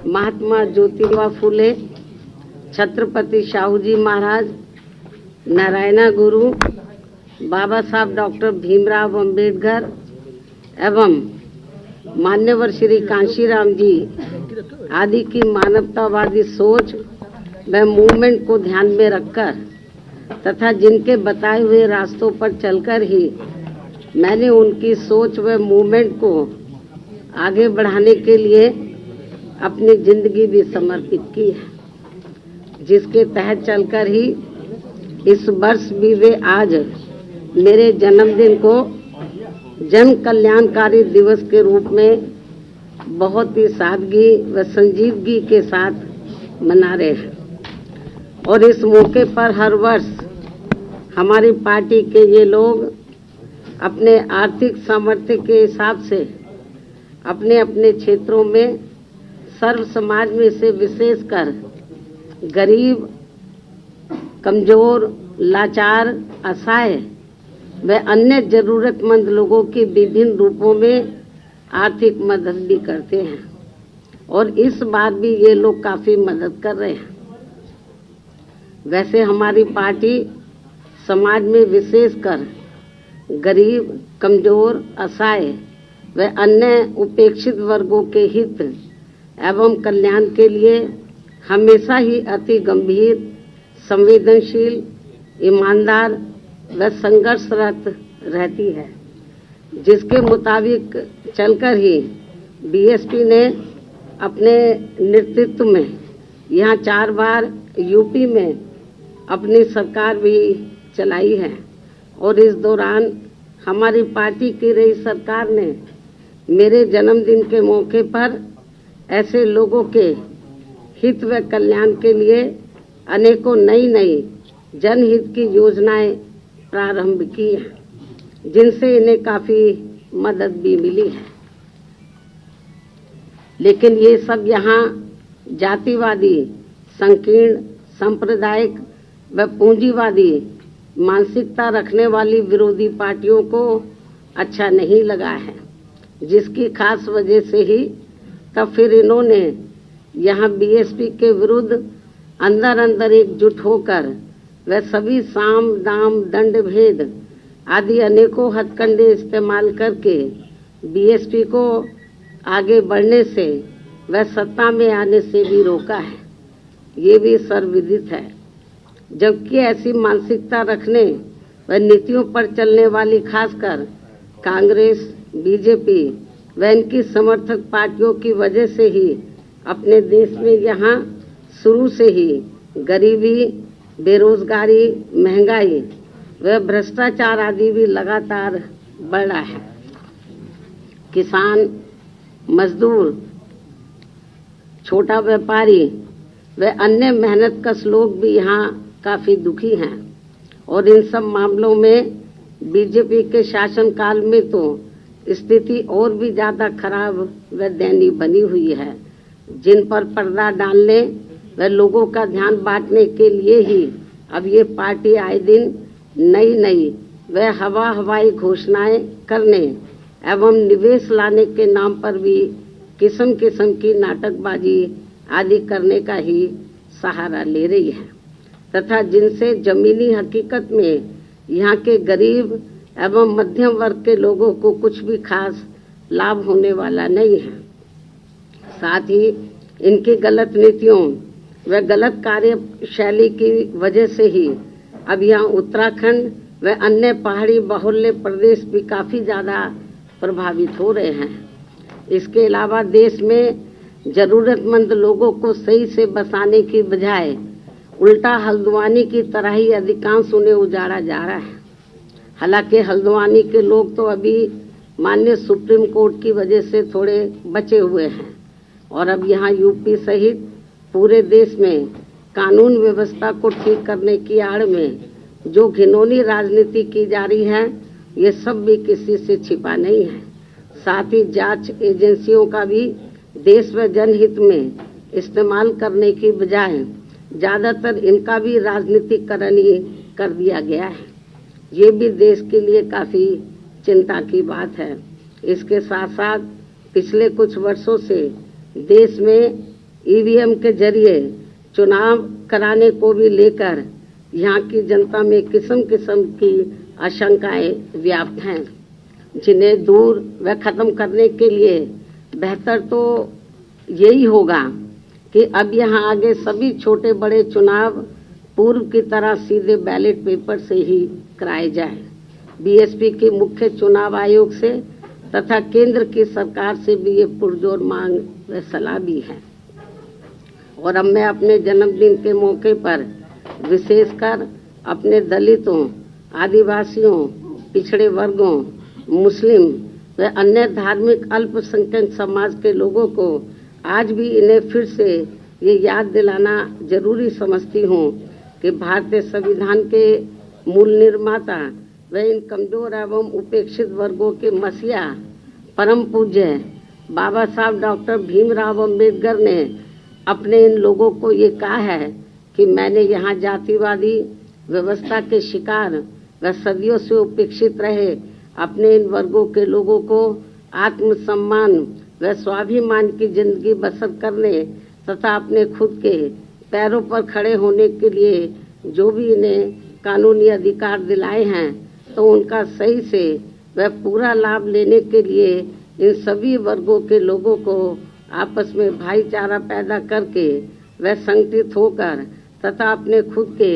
महात्मा ज्योतिबा फुले, छत्रपति शाहू जी महाराज, नारायण गुरु, बाबा साहब डॉक्टर भीमराव अंबेडकर एवं मान्यवर श्री कांशीराम जी आदि की मानवतावादी सोच व मूवमेंट को ध्यान में रखकर तथा जिनके बताए हुए रास्तों पर चलकर ही मैंने उनकी सोच व मूवमेंट को आगे बढ़ाने के लिए अपनी जिंदगी भी समर्पित की है, जिसके तहत चलकर ही इस वर्ष भी वे आज मेरे जन्मदिन को जन कल्याणकारी दिवस के रूप में बहुत ही सादगी व संजीदगी के साथ मना रहे हैं। और इस मौके पर हर वर्ष हमारी पार्टी के ये लोग अपने आर्थिक सामर्थ्य के हिसाब से अपने अपने क्षेत्रों में सर्व समाज में से विशेषकर गरीब, कमजोर, लाचार, असहाय व अन्य जरूरतमंद लोगों की विभिन्न रूपों में आर्थिक मदद भी करते हैं और इस बार भी ये लोग काफी मदद कर रहे हैं। वैसे हमारी पार्टी समाज में विशेषकर गरीब, कमजोर, असहाय व अन्य उपेक्षित वर्गों के हित एवं कल्याण के लिए हमेशा ही अति गंभीर, संवेदनशील, ईमानदार व संघर्षरत रहती है, जिसके मुताबिक चलकर ही बीएसपी ने अपने नेतृत्व में यहाँ 4 बार यूपी में अपनी सरकार भी चलाई है। और इस दौरान हमारी पार्टी की रही सरकार ने मेरे जन्मदिन के मौके पर ऐसे लोगों के हित व कल्याण के लिए अनेकों नई जनहित की योजनाएं प्रारंभ की हैं, जिनसे इन्हें काफी मदद भी मिली है। लेकिन ये सब यहाँ जातिवादी, संकीर्ण, सांप्रदायिक व पूंजीवादी मानसिकता रखने वाली विरोधी पार्टियों को अच्छा नहीं लगा है, जिसकी खास वजह से ही तब फिर इन्होंने यहाँ बीएसपी के विरुद्ध अंदर एकजुट होकर व सभी साम, दाम, दंड भेद आदि अनेकों हथकंडे इस्तेमाल करके बीएसपी को आगे बढ़ने से व सत्ता में आने से भी रोका है। ये भी सर्वविदित है। जबकि ऐसी मानसिकता रखने व नीतियों पर चलने वाली खासकर कांग्रेस, बीजेपी व इनकी समर्थक पार्टियों की वजह से ही अपने देश में यहाँ शुरू से ही गरीबी, बेरोजगारी, महंगाई व भ्रष्टाचार आदि भी लगातार बढ़ रहा है। किसान, मजदूर, छोटा व्यापारी व अन्य मेहनतकश लोग भी यहाँ काफी दुखी हैं और इन सब मामलों में बीजेपी के शासनकाल में तो स्थिति और भी ज्यादा खराब व दयनीय बनी हुई है, जिन पर पर्दा डालने व लोगों का ध्यान बांटने के लिए ही अब ये पार्टी आए दिन नई व हवाई घोषणाएं करने एवं निवेश लाने के नाम पर भी किस्म की नाटकबाजी आदि करने का ही सहारा ले रही है तथा जिनसे जमीनी हकीकत में यहाँ के गरीब एवं मध्यम वर्ग के लोगों को कुछ भी खास लाभ होने वाला नहीं है। साथ ही इनकी गलत नीतियों व गलत कार्यशैली की वजह से ही अब यहाँ उत्तराखंड व अन्य पहाड़ी बाहुल्य प्रदेश भी काफी ज्यादा प्रभावित हो रहे हैं। इसके अलावा देश में जरूरतमंद लोगों को सही से बसाने की बजाय उल्टा हल्द्वानी की तरह ही अधिकांश उन्हें उजाड़ा जा रहा है। हालांकि हल्द्वानी के लोग तो अभी माननीय सुप्रीम कोर्ट की वजह से थोड़े बचे हुए हैं और अब यहाँ यूपी सहित पूरे देश में कानून व्यवस्था को ठीक करने की आड़ में जो घिनौनी राजनीति की जा रही है, ये सब भी किसी से छिपा नहीं है। साथ ही जांच एजेंसियों का भी देश व जनहित में इस्तेमाल करने की बजाय ज्यादातर इनका भी राजनीतिकरण ही कर दिया गया है। ये भी देश के लिए काफी चिंता की बात है। इसके साथ साथ पिछले कुछ वर्षों से देश में ईवीएम के जरिए चुनाव कराने को भी लेकर यहाँ की जनता में किस्म किस्म की आशंकाएं व्याप्त हैं, जिन्हें दूर व खत्म करने के लिए बेहतर तो यही होगा कि अब यहाँ आगे सभी छोटे बड़े चुनाव पूर्व की तरह सीधे बैलेट पेपर से ही कराए जाए। बीएसपी के मुख्य चुनाव आयोग से तथा केंद्र की सरकार से भी ये पुरजोर मांग व सलाह भी है। और अब मैं अपने जन्मदिन के मौके पर विशेषकर अपने दलितों, आदिवासियों, पिछड़े वर्गों, मुस्लिम व अन्य धार्मिक अल्पसंख्यक समाज के लोगों को आज भी इन्हें फिर से ये याद दिलाना जरूरी समझती हूँ कि भारतीय संविधान के मूल निर्माता व इन कमजोर एवं उपेक्षित वर्गों के मसीहा परम पूज्य बाबा साहब डॉक्टर भीमराव अम्बेडकर ने अपने इन लोगों को ये कहा है कि मैंने यहाँ जातिवादी व्यवस्था के शिकार व सदियों से उपेक्षित रहे अपने इन वर्गों के लोगों को आत्मसम्मान व स्वाभिमान की जिंदगी बसर करने तथा अपने खुद के पैरों पर खड़े होने के लिए जो भी इन्हें कानूनी अधिकार दिलाए हैं, तो उनका सही से व पूरा लाभ लेने के लिए इन सभी वर्गों के लोगों को आपस में भाईचारा पैदा करके व संगठित होकर तथा अपने खुद के